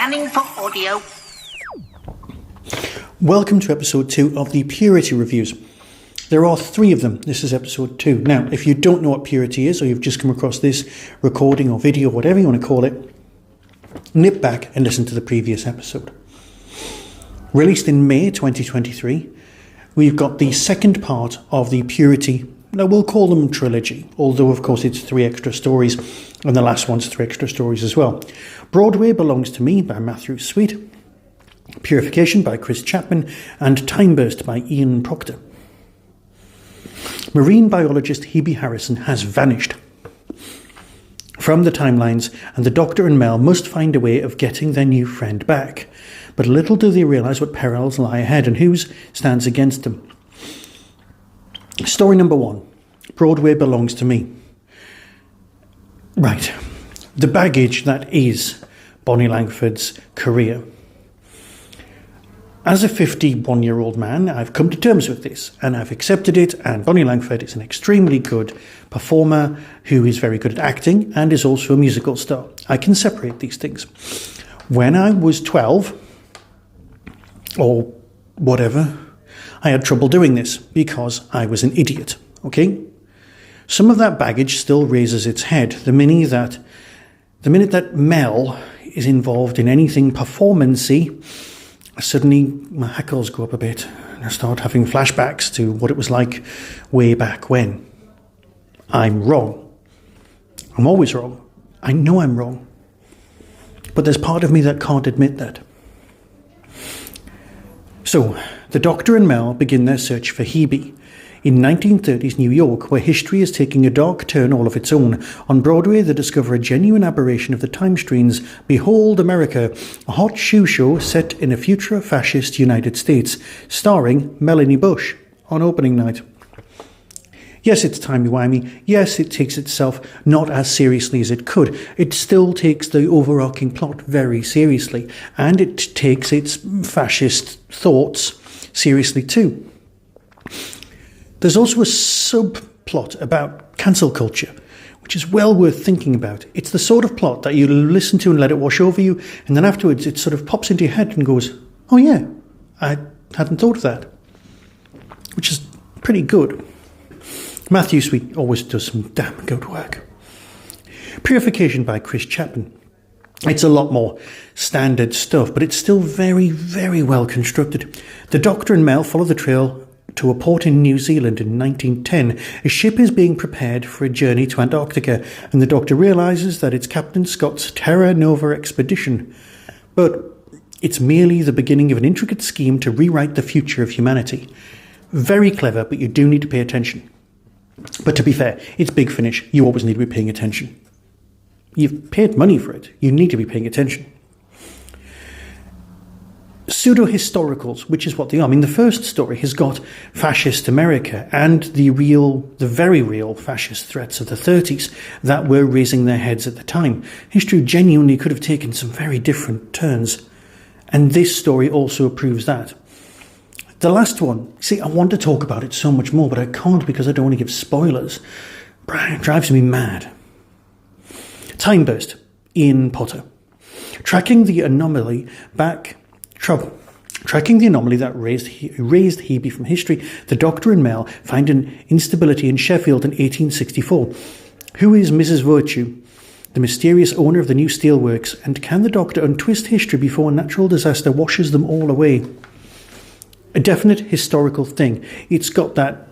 Scanning for audio. Welcome to episode 2 of the Purity Reviews. There are 3 of them. This is episode 2. Now, if you don't know what Purity is, or you've just come across this recording or video, whatever you want to call it, nip back and listen to the previous episode. Released in May 2023, we've got the second part of the Purity, now we'll call them trilogy, although of course it's 3 extra stories, and the last one's 3 extra stories as well. Broadway Belongs to Me by Matthew Sweet, Purification by Chris Chapman, and Time Burst by Ian Proctor. Marine biologist Hebe Harrison has vanished from the timelines, and the Doctor and Mel must find a way of getting their new friend back. But little do they realise what perils lie ahead and who stands against them. Story number 1. Broadway Belongs to Me. Right. The baggage that is Bonnie Langford's career. As a 51-year-old man, I've come to terms with this, and I've accepted it, and Bonnie Langford is an extremely good performer who is very good at acting and is also a musical star. I can separate these things. When I was 12, or whatever, I had trouble doing this because I was an idiot, okay? Some of that baggage still raises its head the minute that Mel is involved in anything performance-y. Suddenly my hackles go up a bit and I start having flashbacks to what it was like way back when. I'm wrong. I'm always wrong. I know I'm wrong. But there's part of me that can't admit that. So, the Doctor and Mel begin their search for Hebe in 1930s New York, where history is taking a dark turn all of its own. On Broadway, they discover a genuine aberration of the timestreams. Behold America, a hot shoe show set in a future Fascist United States, starring Melanie Bush on opening night. Yes, it's timey-wimey. Yes, it takes itself not as seriously as it could. It still takes the overarching plot very seriously, and it takes its fascist thoughts seriously too. There's also a subplot about cancel culture, which is well worth thinking about. It's the sort of plot that you listen to and let it wash over you, and then afterwards it sort of pops into your head and goes, oh yeah, I hadn't thought of that, which is pretty good. Matthew Sweet always does some damn good work. Purification by Chris Chapman. It's a lot more standard stuff, but it's still very, very well constructed. The Doctor and Mel follow the trail to a port in New Zealand in 1910. A ship is being prepared for a journey to Antarctica, and the Doctor realises that it's Captain Scott's Terra Nova expedition. But it's merely the beginning of an intricate scheme to rewrite the future of humanity. Very clever, but you do need to pay attention. But to be fair, it's Big Finish. You always need to be paying attention. You've paid money for it. You need to be paying attention. Pseudo-historicals, which is what they are. I mean, the first story has got fascist America and the very real fascist threats of the 30s that were raising their heads at the time. History genuinely could have taken some very different turns. And this story also proves that. The last one, see, I want to talk about it so much more, but I can't because I don't want to give spoilers. It drives me mad. Time Burst, Ian Potter. Tracking the anomaly that raised Hebe from history, the Doctor and Mel find an instability in Sheffield in 1864. Who is Mrs. Virtue, the mysterious owner of the new steelworks, and can the Doctor untwist history before a natural disaster washes them all away? A definite historical thing. It's got that,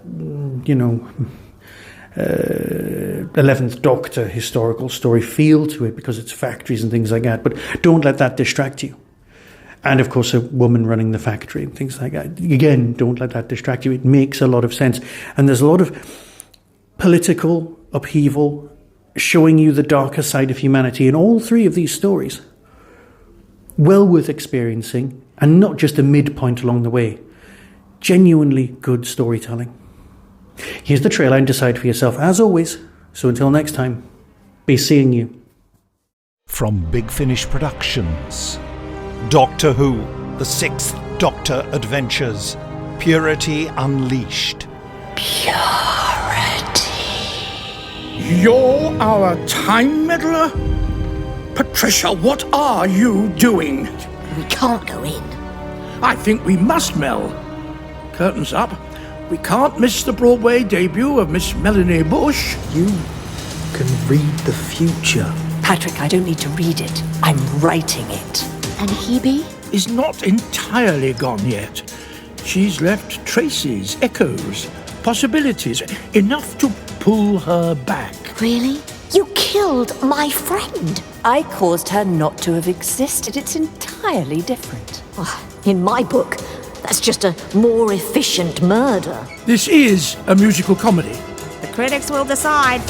11th Doctor historical story feel to it because it's factories and things like that, but don't let that distract you. And of course a woman running the factory and things like that. Again, don't let that distract you. It makes a lot of sense. And there's a lot of political upheaval showing you the darker side of humanity in all 3 of these stories. Well worth experiencing, and not just a midpoint along the way. Genuinely good storytelling. Here's the trailer and decide for yourself as always. So until next time, be seeing you. From Big Finish Productions, Doctor Who, The Sixth Doctor Adventures, Purity Unleashed. Purity. You're our time meddler? Patricia, what are you doing? We can't go in. I think we must, Mel. Curtains up. We can't miss the Broadway debut of Miss Melanie Bush. You can read the future. Patrick, I don't need to read it. I'm writing it. And Hebe? Is not entirely gone yet. She's left traces, echoes, possibilities, enough to pull her back. Really? You killed my friend. I caused her not to have existed. It's entirely different. In my book, that's just a more efficient murder. This is a musical comedy. The critics will decide.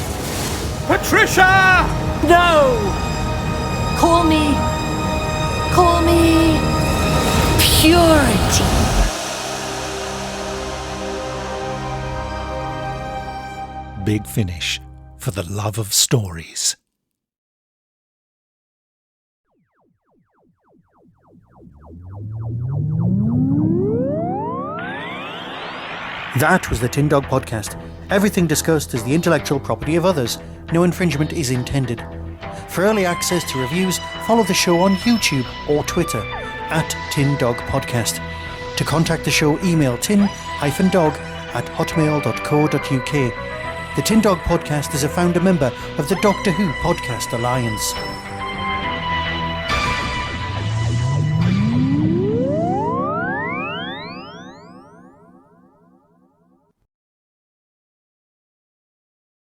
Patricia! No! Call me Purity. Big Finish, for the love of stories. That was the Tin Dog Podcast. Everything discussed is the intellectual property of others. No infringement is intended. For early access to reviews, follow the show on YouTube or Twitter @TinDogPodcast. To contact the show, email tin-dog@hotmail.co.uk. The Tin Dog Podcast is a founder member of the Doctor Who Podcast Alliance.